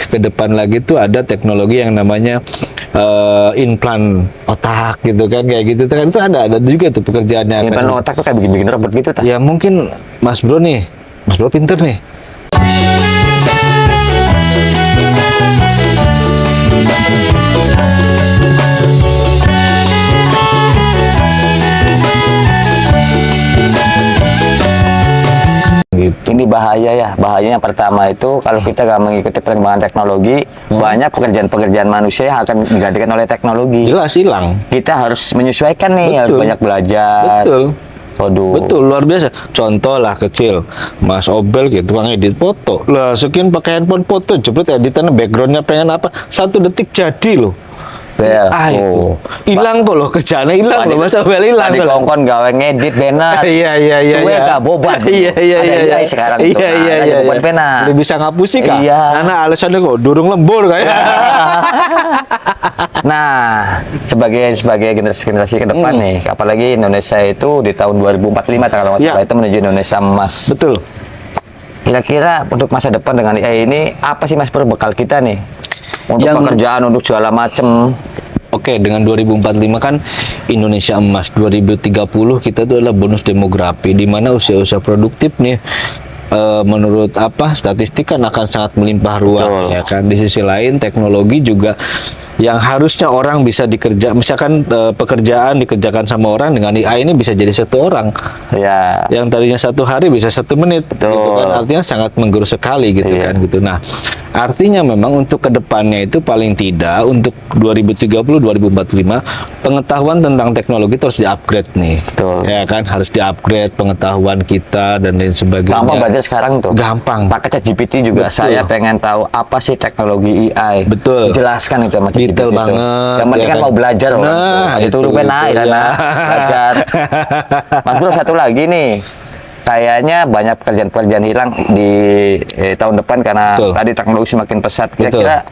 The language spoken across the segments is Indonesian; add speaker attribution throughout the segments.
Speaker 1: ke depan lagi tuh ada teknologi yang namanya implant otak gitu kan, kayak gitu kan, itu ada juga tuh pekerjaannya.
Speaker 2: Implant otak tuh kayak bikin robot gitu tak?
Speaker 1: Ya mungkin Mas Bro pinter nih. Gitu.
Speaker 2: Ini bahaya ya. Bahayanya pertama itu kalau kita nggak mengikuti perkembangan teknologi, banyak pekerjaan-pekerjaan manusia yang akan digantikan oleh teknologi.
Speaker 1: Jelas hilang.
Speaker 2: Kita harus menyesuaikan nih, harus banyak belajar.
Speaker 1: Betul.
Speaker 2: Waduh.
Speaker 1: Betul, luar biasa. Contoh lah kecil, Mas Obel gitu, tukang edit foto. Lah, sekian pakai handphone foto, jepret editannya, backgroundnya pengen apa, 1 detik jadi loh. Itu hilang kok loh, kerjaannya hilang loh, Mas Obel hilang.
Speaker 2: Tadi kongkon gawe ngedit benar.
Speaker 1: Iya.
Speaker 2: Gue gak boban. Iya. Sekarang itu.
Speaker 1: Iya.
Speaker 2: Boban benar.
Speaker 1: Udah bisa ngapusi kah?
Speaker 2: Iya.
Speaker 1: Karena alasannya kok durung lembur kayak.
Speaker 2: Nah, sebagai generasi ke depan nih, apalagi Indonesia itu di tahun 2045 kalau nggak salah itu menuju Indonesia emas.
Speaker 1: Betul.
Speaker 2: Kira-kira untuk masa depan dengan AI ini apa sih Mas Bro bekal kita nih? Untuk pekerjaan, untuk segala macem.
Speaker 1: Oke, dengan 2045 kan Indonesia emas, 2030 kita itu adalah bonus demografi, di mana usia-usia produktif nih menurut statistik kan akan sangat melimpah ruah. Ya kan. Di sisi lain teknologi juga yang harusnya orang bisa misalkan pekerjaan dikerjakan sama orang, dengan AI ini bisa jadi 1 orang.
Speaker 2: Ya.
Speaker 1: Yang tadinya 1 hari bisa 1 menit. Gitu kan, artinya sangat menggerus sekali gitu kan gitu. Nah, artinya memang untuk kedepannya itu paling tidak untuk 2030-2045 pengetahuan tentang teknologi terus di-upgrade nih.
Speaker 2: Betul.
Speaker 1: Ya kan, harus di-upgrade pengetahuan kita dan lain sebagainya.
Speaker 2: Gampang belajar sekarang tuh.
Speaker 1: Gampang.
Speaker 2: Pakai ChatGPT juga. Betul. Saya pengen tahu apa sih teknologi AI.
Speaker 1: Betul.
Speaker 2: Jelaskan itu sama ChatGPT.
Speaker 1: Detail banget.
Speaker 2: Yang penting kan mau belajar.
Speaker 1: Nah,
Speaker 2: itu belajar. Mas Bro, satu lagi nih. Kayaknya banyak pekerjaan-pekerjaan hilang di tahun depan karena tadi teknologi semakin pesat. Kira-kira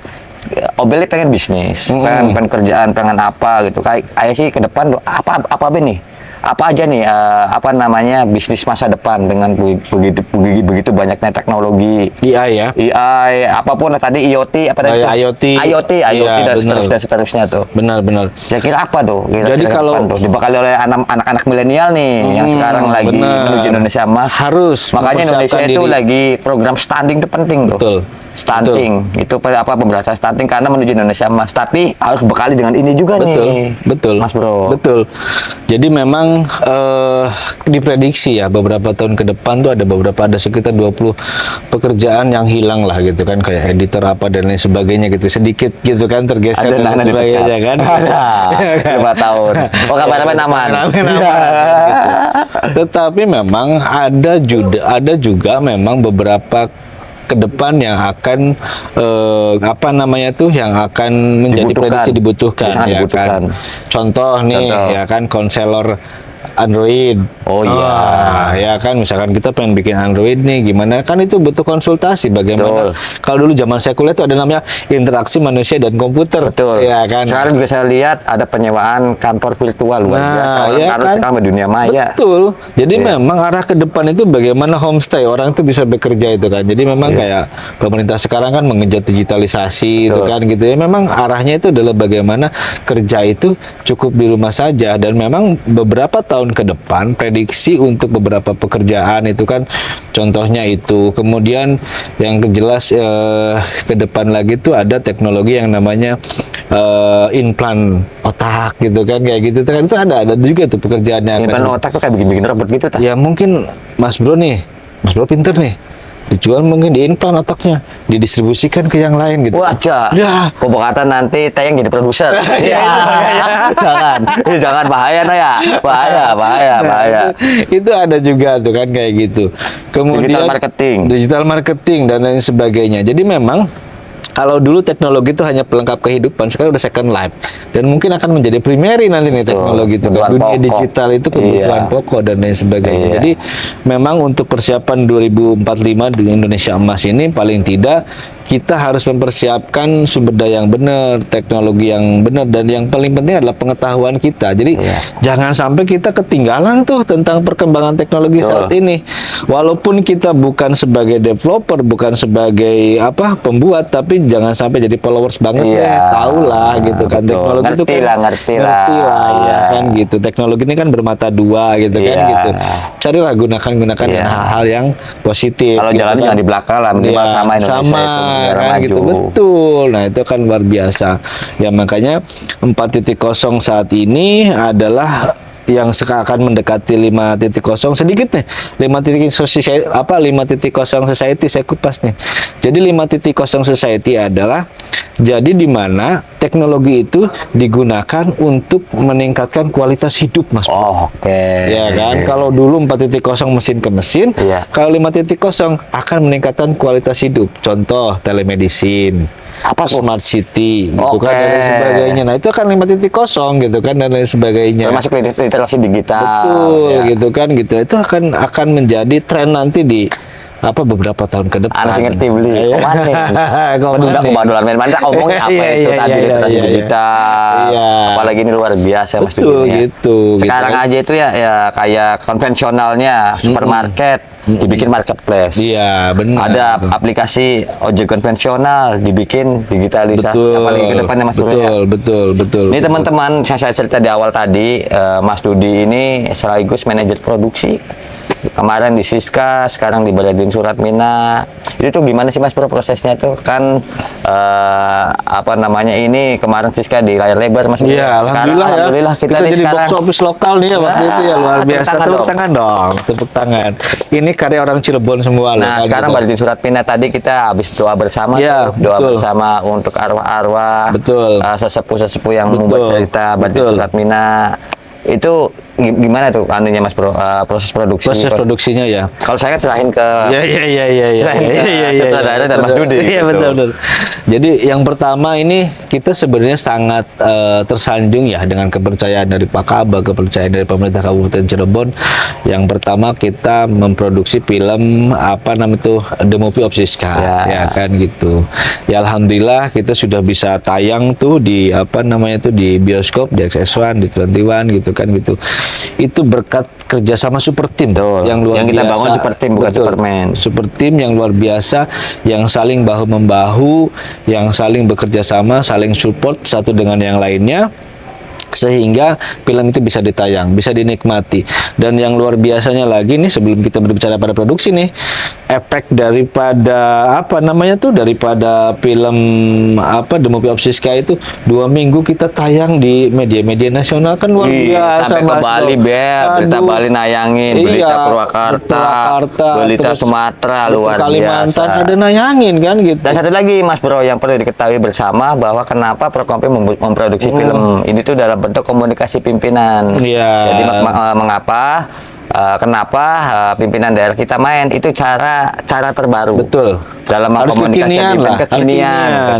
Speaker 2: Obel pengen bisnis, pengen kerjaan, pengen apa gitu. Kayak sih ke depan apa nih? Apa aja nih bisnis masa depan dengan begitu banyaknya teknologi
Speaker 1: AI ya.
Speaker 2: AI apapun tadi IoT IoT dan seterusnya tuh.
Speaker 1: Benar.
Speaker 2: Kira-kira apa tuh?
Speaker 1: Jadi kalau
Speaker 2: dibekali oleh anak-anak milenial nih yang sekarang lagi menuju Indonesia emas.
Speaker 1: Harus.
Speaker 2: Makanya Indonesia itu lagi program stunting itu penting tuh.
Speaker 1: Betul.
Speaker 2: Stunting itu pemberantasan stunting karena menuju Indonesia emas, tapi harus bekali dengan ini juga nih.
Speaker 1: Betul,
Speaker 2: Mas Bro.
Speaker 1: Betul. Jadi memang diprediksi ya beberapa tahun ke depan tuh ada sekitar 20 pekerjaan yang hilang lah gitu kan, kayak editor apa dan lain sebagainya gitu, sedikit gitu kan tergeser dan sebagainya kan.
Speaker 2: Ada 5 tahun. Oh, kabar-kabar aman.
Speaker 1: Tetapi memang ada juga memang beberapa ke depan yang akan yang akan menjadi prediksi dibutuhkan ya kan. Contoh nih ya kan, konselor Android.
Speaker 2: Oh iya.
Speaker 1: Ya kan, misalkan kita pengen bikin Android nih, gimana kan itu butuh konsultasi bagaimana. Kalau dulu zaman saya kuliah itu ada namanya interaksi manusia dan komputer.
Speaker 2: Betul.
Speaker 1: Ya kan.
Speaker 2: Sekarang juga saya lihat ada penyewaan kantor virtual luar biasa.
Speaker 1: Ya kan?
Speaker 2: Sekarang dunia maya.
Speaker 1: Betul. Jadi memang arah ke depan itu bagaimana homestay orang itu bisa bekerja itu kan. Jadi memang kayak pemerintah sekarang kan mengenjot digitalisasi itu kan gitu ya. Memang arahnya itu adalah bagaimana kerja itu cukup di rumah saja, dan memang beberapa tahun ke depan prediksi untuk beberapa pekerjaan itu kan contohnya itu. Kemudian yang jelas ke depan lagi tuh ada teknologi yang namanya implant otak gitu kan, kayak gitu kan, itu ada juga tuh pekerjaannya.
Speaker 2: Implant otak tuh kayak bikin robot gitu tak?
Speaker 1: Ya mungkin Mas Bro pinter nih, dijual mungkin di implant otaknya, didistribusikan ke yang lain gitu.
Speaker 2: Wajah. Ya. Pemberkatan nanti Tayang jadi produser. Jangan bahaya ya. Bahaya.
Speaker 1: Itu ada juga tuh kan kayak gitu. Kemudian digital marketing dan lain sebagainya. Jadi memang kalau dulu teknologi itu hanya pelengkap kehidupan, sekarang udah second life, dan mungkin akan menjadi primary nanti nih teknologi itu. Dunia digital itu kebutuhan pokok dan lain sebagainya. Jadi memang untuk persiapan 2045 di Indonesia emas ini paling tidak kita harus mempersiapkan sumber daya yang benar, teknologi yang benar, dan yang paling penting adalah pengetahuan kita. Jadi jangan sampai kita ketinggalan tuh tentang perkembangan teknologi saat ini. Walaupun kita bukan sebagai developer, bukan sebagai pembuat, tapi jangan sampai jadi followers banget ya. Tahu lah gitu kan, teknologi itu kan
Speaker 2: ngerti lah
Speaker 1: ya kan gitu. Teknologi ini kan bermata dua gitu kan gitu. Carilah gunakan dengan hal-hal yang positif.
Speaker 2: Kalau
Speaker 1: gitu
Speaker 2: jalan
Speaker 1: kan.
Speaker 2: jangan di belakang lah, minimal sama Indonesia itu negara
Speaker 1: kan
Speaker 2: maju.
Speaker 1: gitu, betul. Nah itu kan luar biasa. Ya makanya 4.0 saat ini adalah yang akan mendekati 5.0 sedikit nih. 5.0 society saya kupas nih. Jadi 5.0 society adalah jadi di mana teknologi itu digunakan untuk meningkatkan kualitas hidup, Mas.
Speaker 2: Oke.
Speaker 1: Ya kan, kalau dulu 4.0 mesin ke mesin, kalau 5.0 akan meningkatkan kualitas hidup. Contoh telemedicine, smart city, gitu kan, dan lain sebagainya. Nah itu akan 5.0 gitu kan, dan lain sebagainya.
Speaker 2: Termasuk literasi digital.
Speaker 1: Betul, gitu kan, gitu. Itu akan menjadi tren nanti di beberapa tahun ke depan.
Speaker 2: Anak ngerti beli. Kemandulan main mana ngomongnya apa itu tadi literasi digital. Apalagi ini luar biasa Mas Dudi.
Speaker 1: Gitu.
Speaker 2: Sekarang aja itu ya kayak konvensionalnya supermarket dibikin marketplace.
Speaker 1: Iya, benar.
Speaker 2: Ada aplikasi ojek konvensional dibikin digitalisasi. Apalagi ke depannya Mas Dudi.
Speaker 1: Betul.
Speaker 2: Ini teman-teman saya cerita di awal tadi, Mas Dudi ini sekaligus manajer produksi. Kemarin di Siska, sekarang di Baradin Suratmina. Itu tuh gimana sih Mas Bro prosesnya tuh? Kan ini kemarin Siska di layar lebar Mas.
Speaker 1: Iya, alhamdulillah
Speaker 2: kita
Speaker 1: jadi
Speaker 2: sekarang
Speaker 1: box office lokal nih ya waktu itu ya, luar biasa. Tepuk tangan dong, tepuk tangan. Ini karya orang Cirebon semua loh.
Speaker 2: Nah, sekarang Baradin Suratmina tadi kita habis doa bersama doa bersama untuk arwah-arwah.
Speaker 1: Betul.
Speaker 2: Sesepuh-sesepuh yang membuat cerita Baradin Suratmina. Itu gimana tuh anunya Mas Bro, proses produksi?
Speaker 1: Proses produksinya ya.
Speaker 2: Kalau saya kan serahin ke
Speaker 1: sutradara
Speaker 2: dan Mas Dudi.
Speaker 1: Iya betul. Jadi yang pertama ini kita sebenarnya sangat tersanjung ya dengan kepercayaan dari Pak Kaba, kepercayaan dari pemerintah Kabupaten Cirebon. Yang pertama kita memproduksi film The Movie of Siska, ya kan gitu. Ya alhamdulillah kita sudah bisa tayang tuh di di bioskop, di XS1, di 21 gitu kan gitu. Itu berkat kerjasama super team yang luar biasa. Yang kita bangun super team, bukan Superman. Super team yang luar biasa, yang saling bahu membahu, yang saling bekerja sama, saling support satu dengan yang lainnya, sehingga film itu bisa ditayang, bisa dinikmati. Dan yang luar biasanya lagi nih, sebelum kita berbicara pada produksi nih, efek daripada daripada film The Movie of Siska itu 2 minggu kita tayang di media-media nasional kan luar biasa.
Speaker 2: Sampai ke Bali berita Bali nayangin, berita Purwakarta, berita Sumatera, luar
Speaker 1: Kalimantan
Speaker 2: biasa.
Speaker 1: ada nayangin kan gitu.
Speaker 2: Dan satu lagi Mas Bro yang perlu diketahui bersama, bahwa kenapa Prokompi memproduksi film ini tuh dalam bentuk komunikasi pimpinan. Jadi mengapa kenapa pimpinan daerah kita main itu cara terbaru.
Speaker 1: Betul.
Speaker 2: Dalam
Speaker 1: kekinian,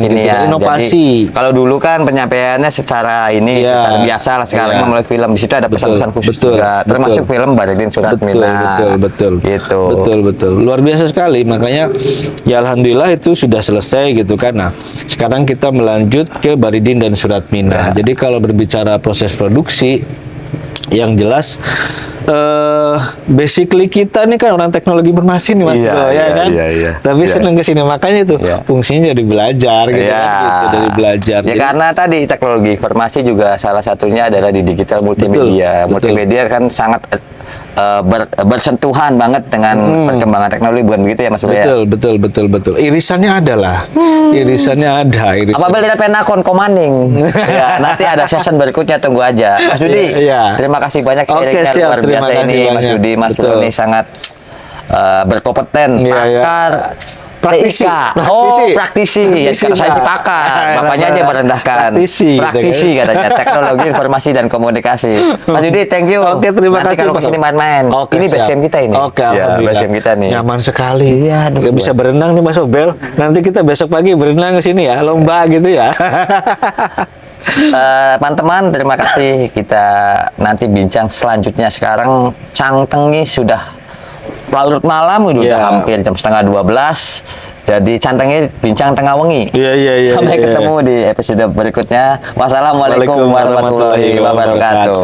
Speaker 1: gitu, inovasi.
Speaker 2: Jadi, kalau dulu kan penyampaiannya secara secara biasa lah, sekarang melalui film di situ ada pesan-pesan khusus juga, termasuk film Baradin Suratmina.
Speaker 1: Betul.
Speaker 2: Gitu.
Speaker 1: Betul. Luar biasa sekali, makanya ya alhamdulillah itu sudah selesai gitu kan. Nah, sekarang kita melanjut ke Baradin dan Suratmina. Jadi kalau berbicara proses produksi, yang jelas basically kita nih kan orang teknologi bermesin nih Mas Bro, ya kan? Tapi seneng kesini, makanya itu fungsinya jadi belajar gitu kan, gitu, dari belajar.
Speaker 2: Ya karena tadi teknologi informasi juga salah satunya adalah di digital multimedia. Multimedia kan sangat bersentuhan banget dengan perkembangan teknologi, bukan begitu ya Mas Bro?
Speaker 1: Betul. Irisannya ada lah. Irisannya ada.
Speaker 2: Apabila kita penakon komaning. Ya, nanti ada season berikutnya, tunggu aja. Mas Dudi, terima kasih banyak sharingnya luar biasa ini Mas Dudi. Mas Bro ini sangat berkompeten, pakar.
Speaker 1: Praktisi.
Speaker 2: Praktisi. Ya, karena saya sih pakar. Bapaknya aja merendahkan. Praktisi katanya. Teknologi informasi dan komunikasi. Mas Dudi, thank you.
Speaker 1: Oke, terima kasih.
Speaker 2: Nanti kalau kesini main-main. Ini base camp kita ini.
Speaker 1: Oke, alhamdulillah.
Speaker 2: Base camp kita nih.
Speaker 1: Nyaman sekali. Iya, bisa berenang nih Mas Obel. Nanti kita besok pagi berenang ke sini ya, lomba gitu ya.
Speaker 2: Teman-teman, terima kasih. Kita nanti bincang selanjutnya. Sekarang Changtengi sudah larut malam udah
Speaker 1: Iya.
Speaker 2: hampir jam setengah 12. Jadi cantangnya bincang tengah wengi.
Speaker 1: Iya.
Speaker 2: Sampai ketemu di episode berikutnya. Wassalamualaikum warahmatullahi wabarakatuh.